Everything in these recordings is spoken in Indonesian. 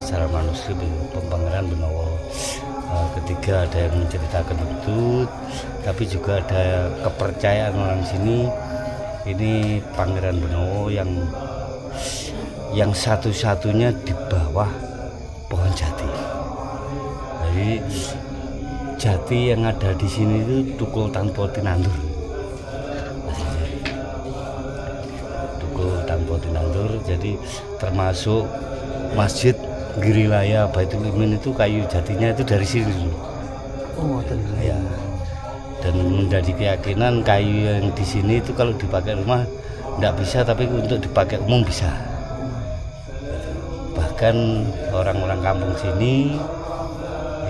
Secara manuskrip Pangeran Benowo ketiga ada yang menceritakan itu, tapi juga ada kepercayaan orang sini ini Pangeran Benowo yang satu-satunya di bawah pohon jati. Jadi jati yang ada di sini itu tukul tanpa tinandur. Tukul tanpa tinandur, jadi termasuk masjid Girilaya Baitul Imin itu kayu jatinya itu dari sini dulu. Oh, ya. Dan menjadi keyakinan kayu yang di sini itu kalau dipakai rumah tidak bisa, tapi untuk dipakai umum bisa. Bahkan orang-orang kampung sini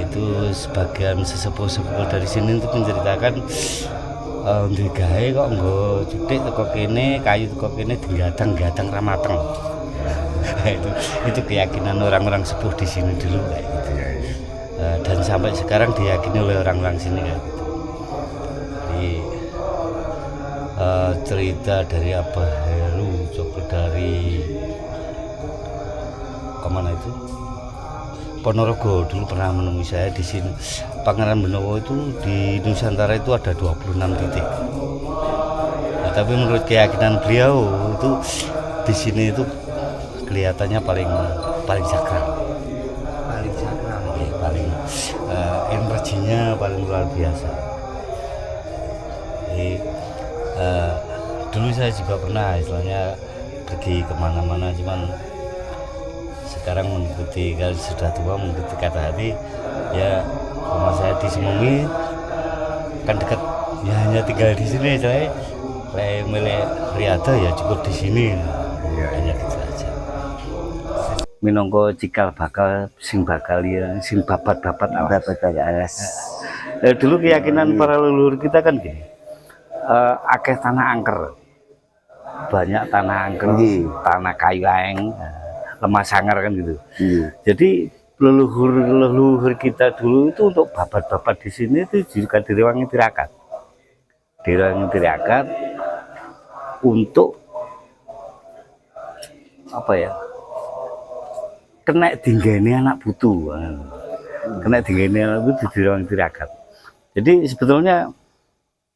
itu sebagian sesepuh-sepuh dari sini itu menceritakan gawe kok nggo cetik teko kene, kayu teko kene digadang-gadang ramateng. itu keyakinan orang-orang sepuh di sini dulu kayak gitu. Dan sampai sekarang diyakini oleh orang-orang sini kayak gitu. Jadi cerita dari Abah Heru coba dari kemana itu Ponorogo dulu pernah menemui saya di sini. Pangeran Benowo itu di Nusantara itu ada 26 titik. Nah, tapi menurut keyakinan beliau itu di sini itu kelihatannya paling sakral, paling energinya paling luar biasa. Jadi dulu saya juga pernah istilahnya pergi kemana-mana, cuman sekarang mengikuti, kalau sudah tua mengikuti kata hati. Ya rumah saya di Semungi kan dekat, ya hanya tinggal di sini saya. Milih Riyada ya cukup di sini, hanya gitu aja. Minangka cikal bakal sing babat-babat alas. Dulu keyakinan para leluhur kita kan gini, akeh tanah angker, banyak tanah angker, tanah kayu aeng, lemah sangar kan gitu. Jadi leluhur kita dulu itu untuk babat-babat di sini itu juga direwangi tirakat, untuk apa ya? Kena dinggani anak putu, kena dinggani anak putu direwangi tirakat. Jadi sebetulnya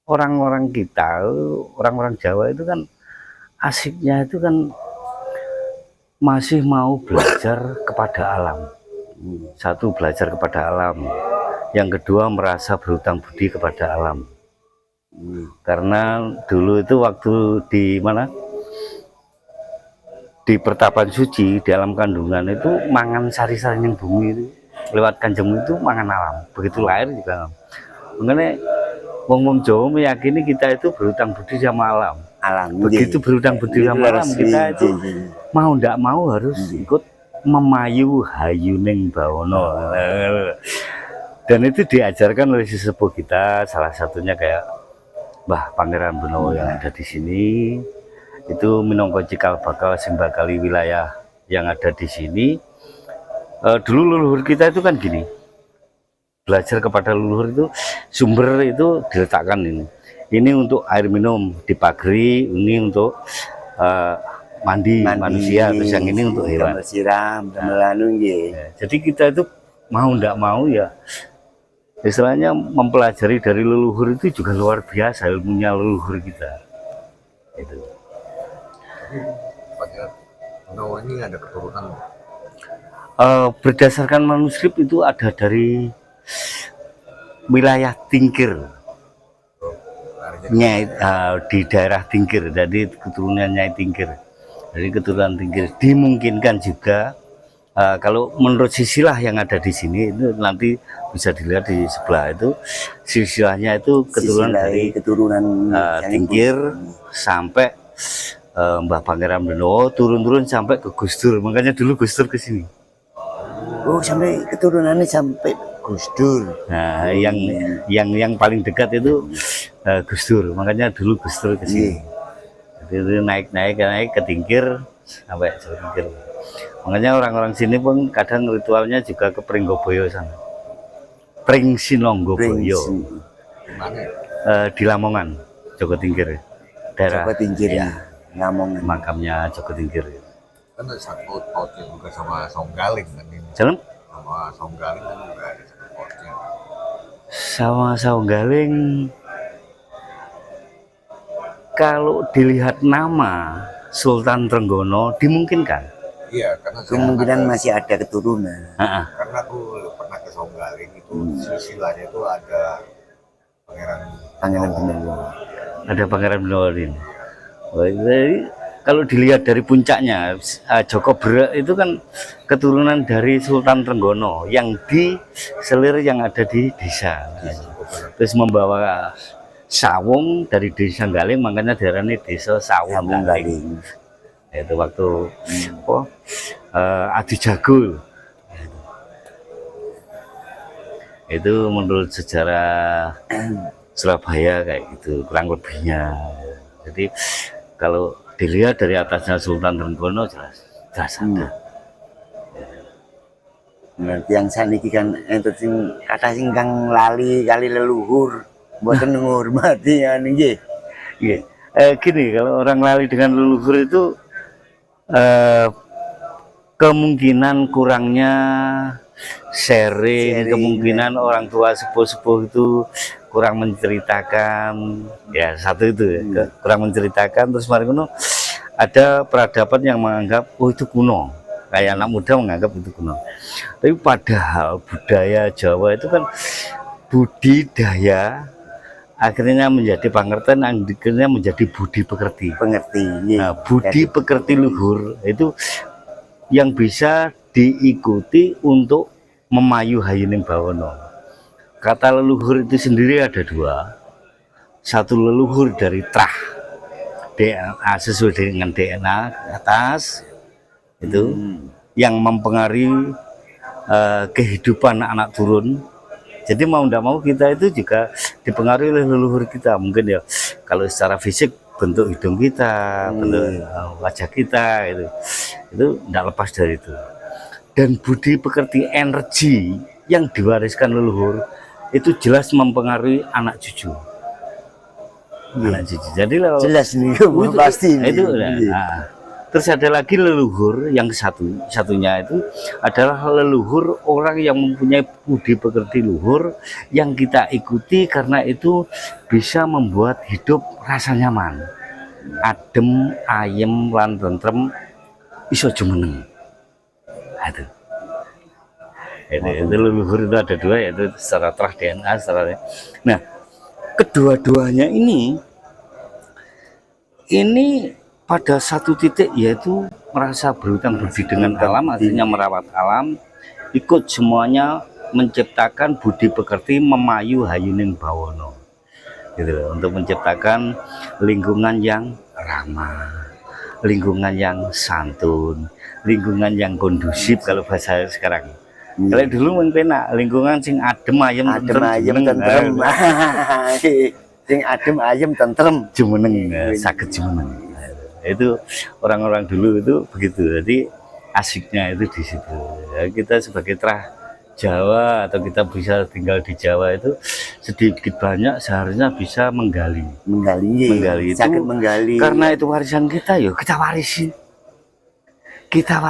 orang-orang kita, orang-orang Jawa itu kan asiknya itu kan masih mau belajar kepada alam. Satu, belajar kepada alam. Yang kedua, merasa berhutang budi kepada alam. Karena dulu itu waktu di mana? Di Pertapan Suci, di alam kandungan itu mangan sari-sari yang bumi itu. Lewat kanjeng itu mangan alam. Begitu lahir juga alam. Mengenai wong-wong Jawa meyakini kita itu berhutang budi sama alam. Begitu berhutang budi sama alam, kita itu mau ndak mau harus ikut memayu hayuning bawono. Dan itu diajarkan oleh sesepuh kita, salah satunya kayak Mbah Pangeran Benowo yang ada di sini. Itu minangka cikal bakal simbakali wilayah yang ada di sini. Dulu leluhur kita itu kan gini, belajar kepada leluhur itu sumber itu diletakkan ini untuk air minum dipagri, ini untuk mandi manusia, terus yang ini untuk hewan siram, jadi kita itu mau ndak mau ya istilahnya mempelajari dari leluhur itu juga luar biasa ilmunya leluhur kita itu. Benowo ini ada keturunan berdasarkan manuskrip itu ada dari wilayah Tingkir, Nyai, di daerah Tingkir, jadi keturunannya Nyai Tingkir. Dari keturunan Tingkir dimungkinkan juga kalau menurut silsilah yang ada di sini itu nanti bisa dilihat di sebelah itu silsilahnya itu keturunan dari keturunan Tingkir sampai Mbah Pangeran Benowo turun-turun sampai ke Gus Dur, makanya dulu Gus Dur ke sini. Oh, sampai keturunannya sampai Gus Dur. Nah, yang paling dekat itu Gus Dur, makanya dulu Gus Dur ke sini. Itu naik ke Tingkir sampai Jawa Tingkir. Makanya orang-orang sini pun kadang ritualnya juga ke Pringgoboyo sana. Pringsinonggoboyo. Di Lamongan, Joko Tingkir. Daerah Joko Tingkir ya, Lamongan. makamnya Joko Tingkir. Kan ada sangkut pautnya juga sama Songgaling kan ini. Jalan Sama Songgaling kan juga ada sangkut pautnya. sama Saunggaling. Kalau dilihat nama Sultan Trenggono dimungkinkan. Iya, karena saya Kemungkinan ada- masih ada keturunan. karena aku pernah ke Songgaling itu silsilahnya itu ada Pangeran Benowo. Ada Pangeran Benowo ini. Jadi kalau dilihat dari puncaknya, Joko Berak itu kan keturunan dari Sultan Trenggono yang di selir yang ada di desa. Terus membawa sawung dari desa Galing, makanya daerahnya desa Sawung Sambung Galing. Galing. Itu waktu Adi Jagul. Itu menurut sejarah Surabaya kayak gitu kurang lebihnya. Jadi kalau dilihat dari atasnya Sultan Trenggono jelas ada. Berarti yang saniki kan itu sing kata sing kang lali kali leluhur, mboten menghormati ya nggih. Iya. Gini, kalau orang lali dengan leluhur itu kemungkinan kurangnya sharing, kemungkinan orang tua sepuh-sepuh itu kurang menceritakan, ya satu itu ya, kurang menceritakan. Terus mari kuno ada peradaban yang menganggap oh itu kuno, kayak anak muda menganggap itu kuno. Tapi padahal budaya Jawa itu kan budidaya akhirnya menjadi pengertian, akhirnya menjadi budi pekerti. Pengerti. Nah, budi pekerti luhur itu yang bisa diikuti untuk memayu hayuning bawono. Kata leluhur itu sendiri ada dua. Satu leluhur dari trah DNA sesuai dengan DNA ke atas itu yang mempengaruhi kehidupan anak turun. Jadi mau tidak mau kita itu juga dipengaruhi oleh leluhur kita. Mungkin ya kalau secara fisik bentuk hidung kita, bentuk wajah kita itu tidak lepas dari itu. Dan budi pekerti energi yang diwariskan leluhur itu jelas mempengaruhi anak cucu. Anak cucu. Jadi Jelas nih, pasti itu. nih. Nah, terus ada lagi leluhur yang satunya itu adalah leluhur orang yang mempunyai budi pekerti luhur yang kita ikuti karena itu bisa membuat hidup rasa nyaman, adem, ayem, lan tentrem, iso jumeneng. Itu leluhur itu ada dua, yaitu secara trah DNA, secara. Nah, kedua-duanya ini pada satu titik yaitu merasa berhutang budi dengan alam, artinya merawat alam, ikut semuanya menciptakan budi pekerti memayu hayuning bawono, gitu loh, untuk menciptakan lingkungan yang ramah, lingkungan yang santun, lingkungan yang kondusif kalau bahasa sekarang. Kalau dulu mungkin lingkungan sing adem ayem tentrem, Sing adem ayem tentrem jumeneng, sakit jumeneng. Itu orang-orang dulu itu begitu. Jadi asiknya itu di situ. Ya, kita sebagai trah Jawa atau kita bisa tinggal di Jawa itu sedikit banyak seharusnya bisa menggali itu, sakit menggali. Karena itu warisan kita, yuk kita warisi, kita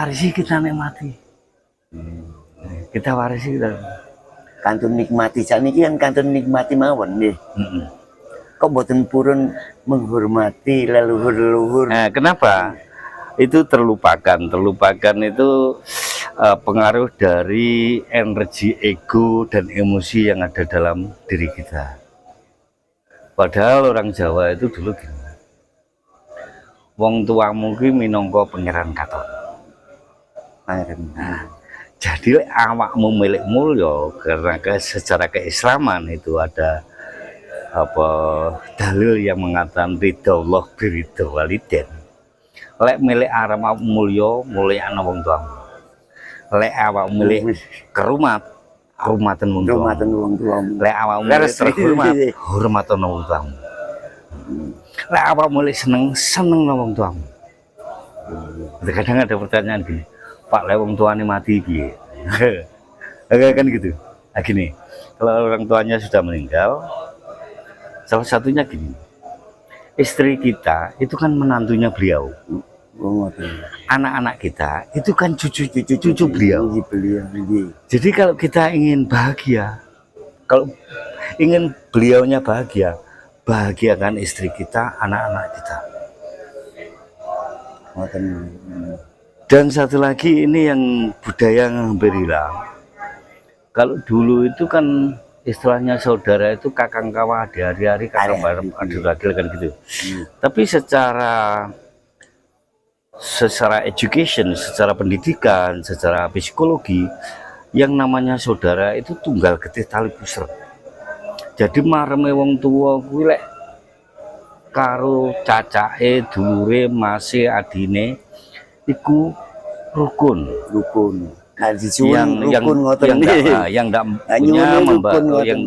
nikmati, kita warisi kita. Kantun nikmati, saniki kan kantun nikmati mawon nggih. Kok boten purun menghormati leluhur-leluhur. Nah, kenapa? Itu terlupakan itu pengaruh dari energi ego dan emosi yang ada dalam diri kita. Padahal orang Jawa itu dulu gini, wong tuamu ki minangka pangeran katon. Jadi awakmu milik mulya karena secara keislaman itu ada apa dalil yang mengatakan ridha Allah biridha waliden. Lek milik awak mulya ana wong tuamu. Lek awak milik kerumat hormatan wong tuamu. Lek awak milik terhormat hormatan wong tuamu. Lek awak milik seneng wong tuamu. Kadang ada pertanyaan gini, Pak, lek wong tuane mati piye? Kan gitu. Nah, gini, kalau orang tuanya sudah meninggal, salah satunya gini, istri kita itu kan menantunya beliau, anak-anak kita itu kan cucu beliau. Jadi kalau kita ingin bahagia, kalau ingin beliaunya bahagia, bahagiakan istri kita, anak-anak kita. Dan satu lagi ini yang budaya yang hampir hilang. Kalau dulu itu kan istilahnya saudara itu kakang kawa hari-hari kakang bareng adu-ragil kan gitu. Tapi secara education, secara pendidikan, secara psikologi, yang namanya saudara itu tunggal getih tali pusar. Jadi mareme wong tua kuwi lek karo cacake, dulure, mase, adine iku rukun. Yang enggak punya membantu, yang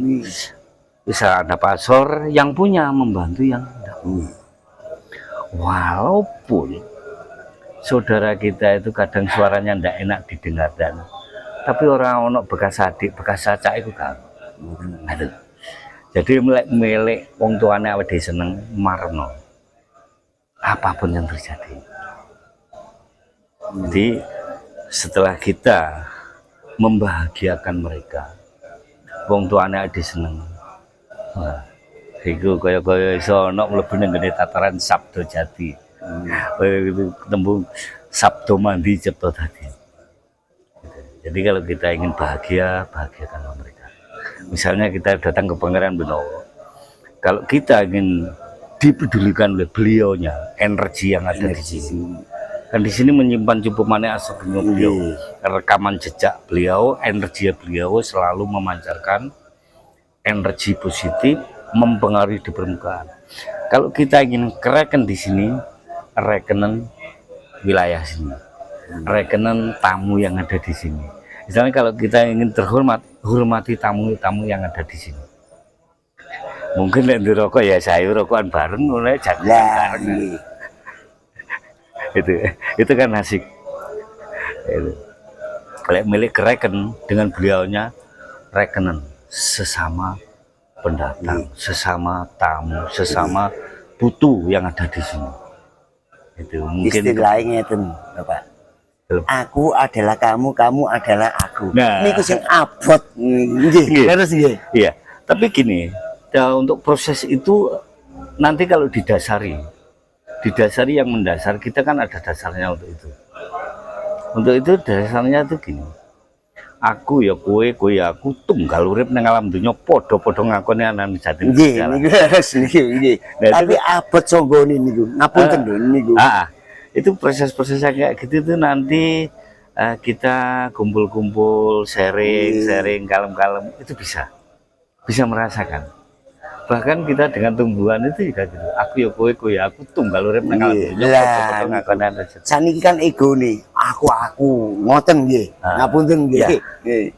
bisa ada pasor, yang punya membantu yang enggak punya. Walaupun saudara kita itu kadang suaranya enggak enak didengarkan, tapi orang ono bekas adik, bekas cacak itu kan. Jadi milik wong tuane awake dhewe seneng marno. Apapun yang terjadi. Jadi setelah kita membahagiakan mereka, wong tuane ade seneng. Wah, iku kaya-kaya iso ana mlebu nang ngene tataran sabdo jati. Kaya gitu tembung sabdo mandi cipta dadi. Jadi kalau kita ingin bahagia, bahagiakan mereka. Misalnya kita datang ke Pangeran Benowo. Kalau kita ingin dipedulikan oleh beliaunya, energi yang ada di sini. Dan di sini menyimpan cukupannya asapnya beliau, rekaman jejak beliau, energi beliau selalu memancarkan energi positif, mempengaruhi di permukaan. Kalau kita ingin kereken di sini, rekenen wilayah sini, rekenen tamu yang ada di sini. Misalnya kalau kita ingin terhormat, hormati tamu-tamu yang ada di sini. Mungkin yang dirokok ya saya rokokan bareng, mulai jalan bareng. Itu kan asik. Kalau milik reken dengan beliaunya rekenen sesama pendatang, sesama tamu, sesama putu yang ada di sini. Itu mungkin istilahnya itu Bapak. Aku adalah kamu, kamu adalah aku. Nah, ini kucing abot harus iya. Tapi gini, untuk proses itu nanti kalau didasari yang mendasar kita kan ada dasarnya untuk itu. Untuk itu dasarnya itu gini. Aku ya kowe ya aku tunggal urip nang alam dunya padha-padha ngakoni anan jati. Nggih. Tapi abot songgone niku. Ngapunten lho niku. Itu proses-proses kayak gitu itu nanti kita kumpul-kumpul, sharing, kalem-kalem itu bisa merasakan. Bahkan kita dengan tumbuhan itu juga gitu. Aku ya kowe ya aku tunggal urip nang alam dunya padha-padha ngakoni anan jati. Saniki kan ego nih. Aku ngoten nggih. Ngapunten nggih.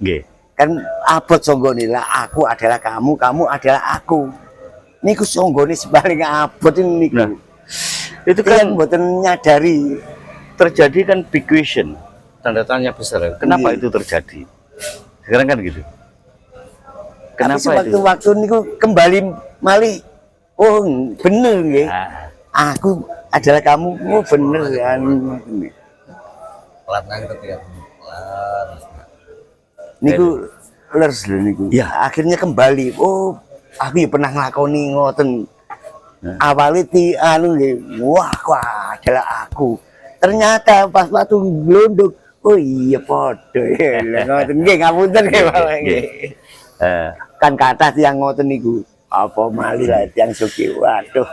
Nggih. Kan abot songgone lah aku adalah kamu, kamu adalah aku. Niku songgone sebaling abot niku. Nah, itu kan mboten nyadari terjadi kan big question, tanda tanya besar. Kenapa itu terjadi? Sekarang kan gitu. Kenapa itu? Waktu niku kembali malih. Oh, bener nggih. Aku adalah kamu. Oh, bener kan. Pelan ketika pelan. Niku lers lho niku. Ya. Akhirnya kembali. Oh, aku ya pernah nglakoni ngoten. Awalnya anu nggih. Wah, adalah aku. Ternyata pas waktu glondok, oh iya padha. Ngoten nggih, ngapunten nggih Bapak nggih. Kan kata yang ngoten niku. Apa malih lah yang suki. Waduh.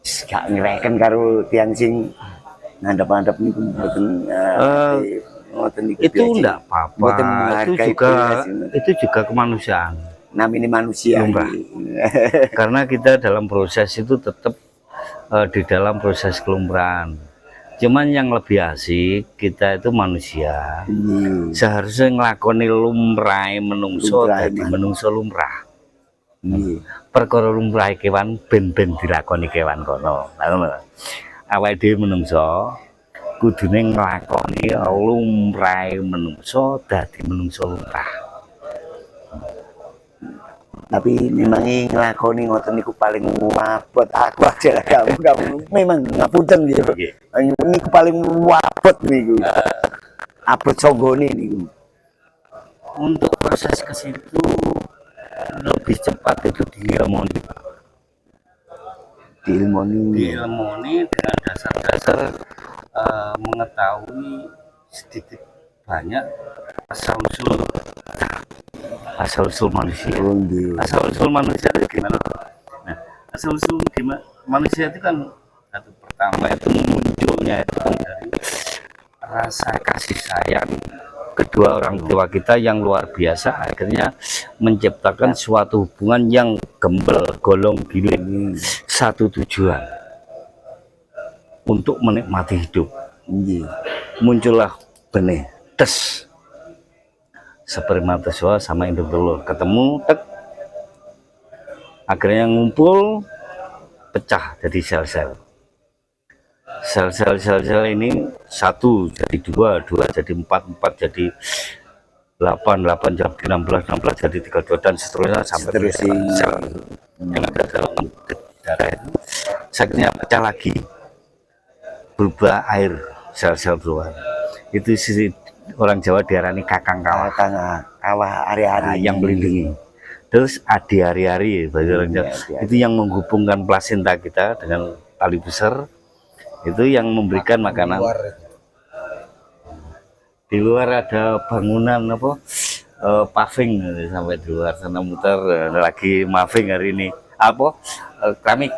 gak ngereken karo tiang sing ngadep-ngadep niku mboten ngoten niku. Itu biasa. enggak apa-apa, Mboten itu menghargai juga privasi. kemanusiaan. Namanya manusia Lumrah. ini. Karena kita dalam proses itu tetap di dalam proses kelumrahan. Cuman yang lebih asik kita itu manusia. Seharusnya ngelakoni lumrah menungso Lumrahe dadi man. menungso lumrah. Nggih. Perkara lumrah kewan ben-ben dilakoni kewan kono. Awake dhewe menungso kudune nglakoni lumrah menungso dadi menungso lumrah. Tapi memang ngelakoni ngoten niku paling wabot aku aja lah kamu memang ngapunten gitu. Niku paling wabot niku. Abot songgone niku. Untuk proses ke situ lebih cepat itu diilmoni, Pak. Diilmoni dengan dasar-dasar mengetahui sedikit banyak asal-usul manusia. Asal-usul manusia itu gimana? Nah, asal-usul manusia itu kan satu pertama itu munculnya itu kan dari rasa kasih sayang kedua orang tua kita yang luar biasa, akhirnya menciptakan suatu hubungan yang gembel golong giling, satu tujuan untuk menikmati hidup. Muncullah benih tes spermatozoa sama induk telur ketemu, akhirnya ngumpul, pecah jadi sel-sel. Sel-sel ini satu jadi dua jadi empat jadi 8 jadi 16 jadi 32 dan seterusnya sampai sel yang ada dalam darah itu akhirnya pecah lagi berubah air, sel-sel keluar. Itu sisi orang Jawa diarani kakang kawah. Kawah ari-ari yang melindungi. Terus adi ari-ari bagi orang Jawa itu yang menghubungkan plasenta kita dengan tali besar, itu yang memberikan makanan. Di luar ada bangunan apa paving sampai di luar sana muter lagi paving hari ini apa keramik.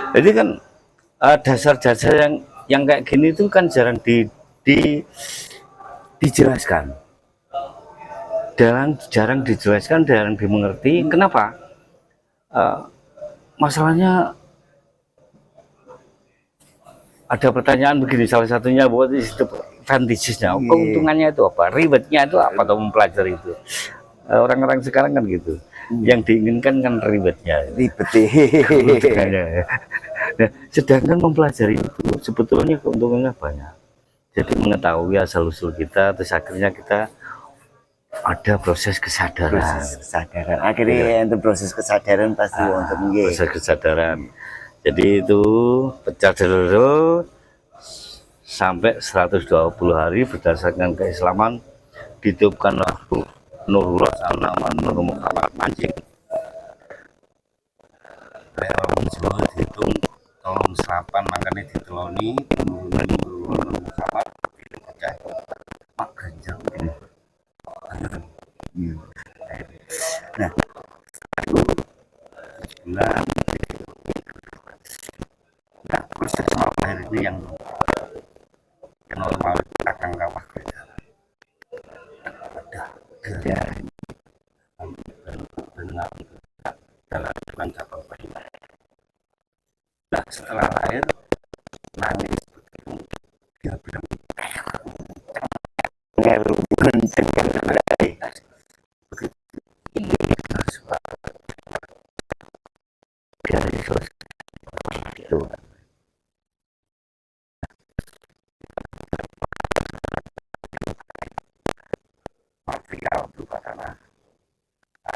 Jadi kan dasar-dasar yang kayak gini itu kan jarang dijelaskan, jarang dijelaskan, jarang dimengerti. Kenapa? Masalahnya ada pertanyaan begini, salah satunya buat itu advantage-nya, keuntungannya itu apa, ribetnya itu apa, atau mempelajari itu. Orang-orang sekarang kan gitu, yang diinginkan kan ribetnya, nah, sedangkan mempelajari itu sebetulnya keuntungannya banyak. Jadi mengetahui asal usul kita, terus akhirnya kita ada proses kesadaran. Akhirnya untuk proses kesadaran pasti proses kesadaran. Jadi itu pecah dulu sampai 120 hari berdasarkan keislaman, ditiupkanlah Nurullah nama Nur Muhammad mancing. Kayak orang Jawa dihitung tolong serapan makanya diteloni Nur Muhammad itu pecah mak ganjang ini. Nah, bulan nah proses air ini yang normal akan kawah beda. Ada dalam bukan cabang bayi. Nah setelah lahir nangis begitu dia bilang ini harus dari itu. Material berupa tanah,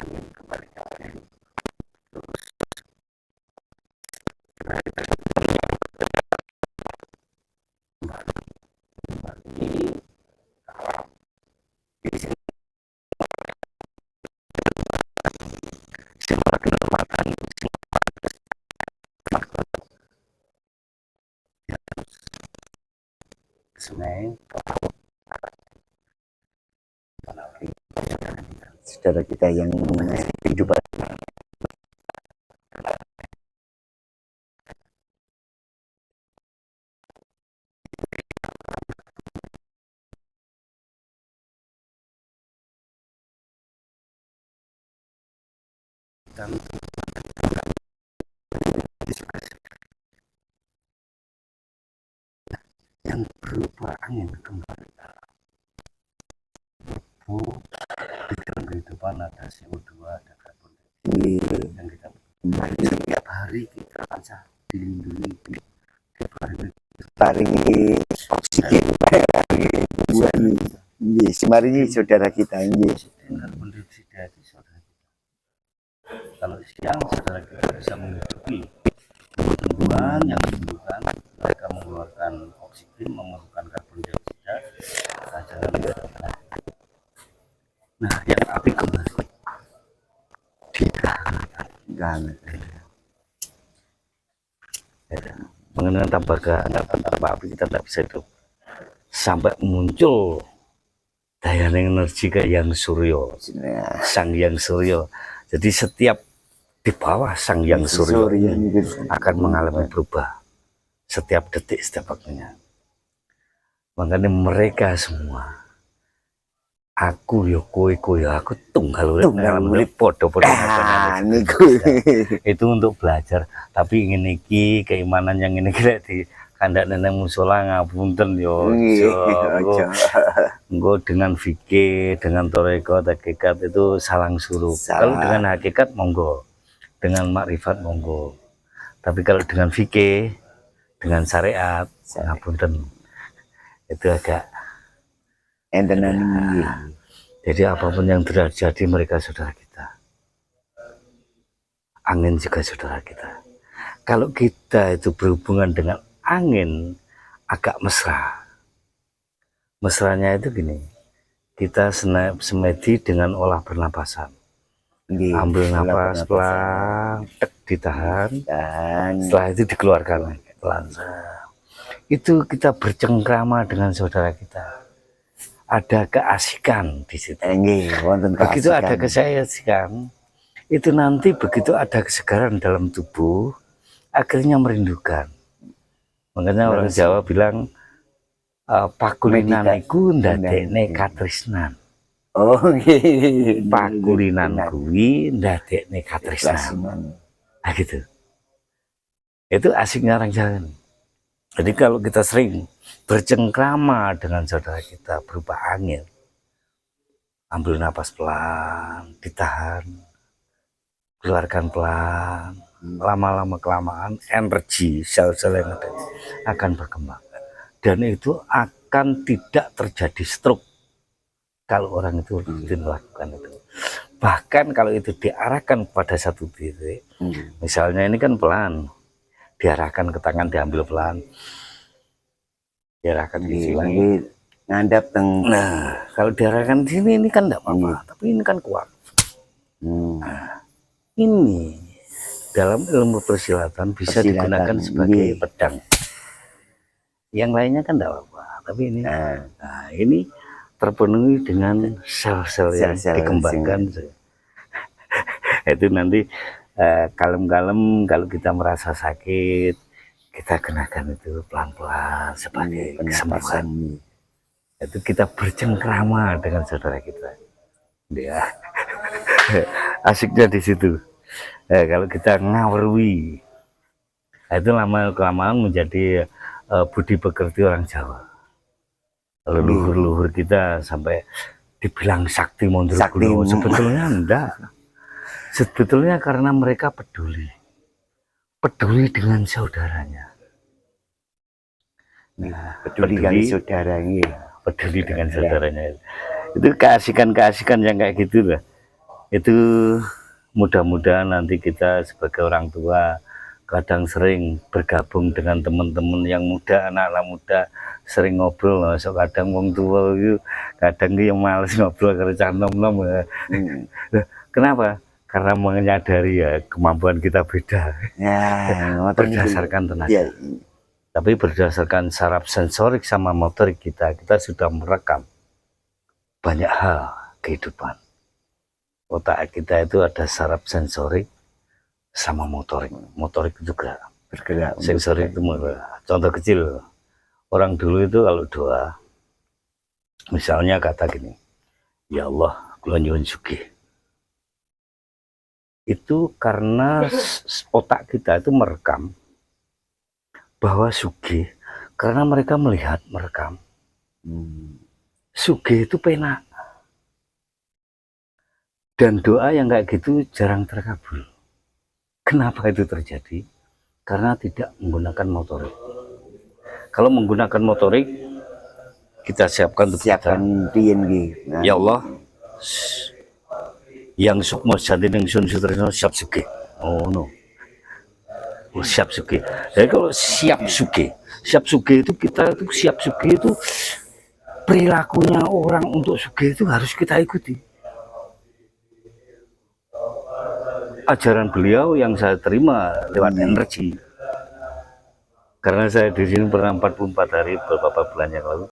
angin kembali ke angin, terus kembali alam. Di sini semua kenikmatan sungai saudara kita yang kehidupan dan yang berupa angin kembali itu di dalam kehidupan ada CO2, ada karbon dioksida yang kita setiap hari kita aja dilindungi paringi oksigen buat maringi saudara kita ini. karbon dioksida itu saudara kita. Kalau siang saudara kita bisa menghidupi tumbuhan yang tumbuhan, mereka mengeluarkan oksigen, memerlukan karbon dioksida. Nah, yang api kembali Ganget. mengenai tanpa api kita tidak bisa hidup sampai muncul daya energi kayak yang suryo, sang yang suryo. Jadi setiap di bawah sang yang suryo akan mengalami berubah setiap detik, setiap waktunya. Makanya mereka semua, aku yo kowe aku tunggal urip podo-podo itu untuk belajar. Tapi ingin iki keimanan yang ini kira di kandak nenek musola ngapunten yo. Engko dengan fikih, dengan toreko, hakikat itu salang suruh. Kalau dengan hakikat monggo, dengan makrifat monggo. Tapi kalau dengan fikih, dengan syariat, ngapunten itu agak entenan. Jadi apapun yang terjadi mereka saudara kita. Angin juga saudara kita. Kalau kita itu berhubungan dengan angin agak mesra. Mesranya itu gini, kita semedi dengan olah pernapasan. Ambil napas pelan, ditahan, dan setelah itu dikeluarkan pelan. Itu kita bercengkrama dengan saudara kita. Ada keasikan di situ. Begitu ada keasikan, itu nanti begitu ada kesegaran dalam tubuh, akhirnya merindukan. Makanya orang Jawa bilang pakulinan iku ndadekne katresnan. Oh, pakulinan kuwi ndadekne katresnan. Nah gitu. Itu asiknya orang Jawa. Jadi kalau kita sering bercengkrama dengan saudara kita berupa angin, ambil napas pelan, ditahan, keluarkan pelan, lama-lama kelamaan energi sel-sel yang ada akan berkembang. Dan itu akan tidak terjadi stroke kalau orang itu rutin melakukan itu. Bahkan kalau itu diarahkan pada satu titik, misalnya ini kan pelan, diarahkan ke tangan, diambil pelan, diarahkan ke sini, ngandap teng. Nah, kalau diarahkan di sini ini kan tidak apa-apa, tapi ini kan kuat. Nah, ini dalam ilmu persilatan bisa digunakan sebagai pedang. Yang lainnya kan tidak apa-apa, tapi ini, nah ini terpenuhi dengan sel-sel yang dikembangkan. Itu nanti kalem-kalem kalau kita merasa sakit, kita kenakan itu pelan-pelan sebagai kesembuhan. Itu kita bercengkrama dengan saudara kita. Ya. Asiknya di situ. Kalau kita ngawerwi, itu lama-kelamaan menjadi budi pekerti orang Jawa. Leluhur-leluhur kita sampai dibilang sakti mondro, sebetulnya enggak. Sebetulnya karena mereka peduli dengan saudaranya. Nah, peduli dengan saudaranya. Itu keasikan yang kayak gitu lah. Itu mudah-mudahan nanti kita sebagai orang tua kadang sering bergabung dengan teman-teman yang muda, anak-anak muda, sering ngobrol. So kadang wong tua itu kadang yang males ngobrol karena nom-nom. Kenapa? Karena menyadari ya kemampuan kita beda. Berdasarkan tenaga. Tapi berdasarkan saraf sensorik sama motorik kita sudah merekam banyak hal kehidupan. Otak kita itu ada saraf sensorik sama motorik. Motorik itu gerak, Bergerak. sensorik itu menggerak. Contoh kecil, orang dulu itu kalau doa, misalnya kata gini, ya Allah, kula nyuwun sugih. Itu karena otak kita itu merekam bahwa sugih, karena mereka melihat, merekam. Sugih itu penak. Dan doa yang kayak gitu jarang terkabul. Kenapa itu terjadi? Karena tidak menggunakan motorik. Kalau menggunakan motorik, kita siapkan untuk kita. Siapkan piyen nggih. Nah, Ya Allah, yang sukmo jantin yang sun sutresno siap sugih. Oh no. Oh, siap sugih. Jadi kalau siap sugih itu kita itu siap sugih itu perilakunya orang untuk sugih itu harus kita ikuti. Ajaran beliau yang saya terima lewat energi. Karena saya di sini pernah 44 hari beberapa bulan yang lalu.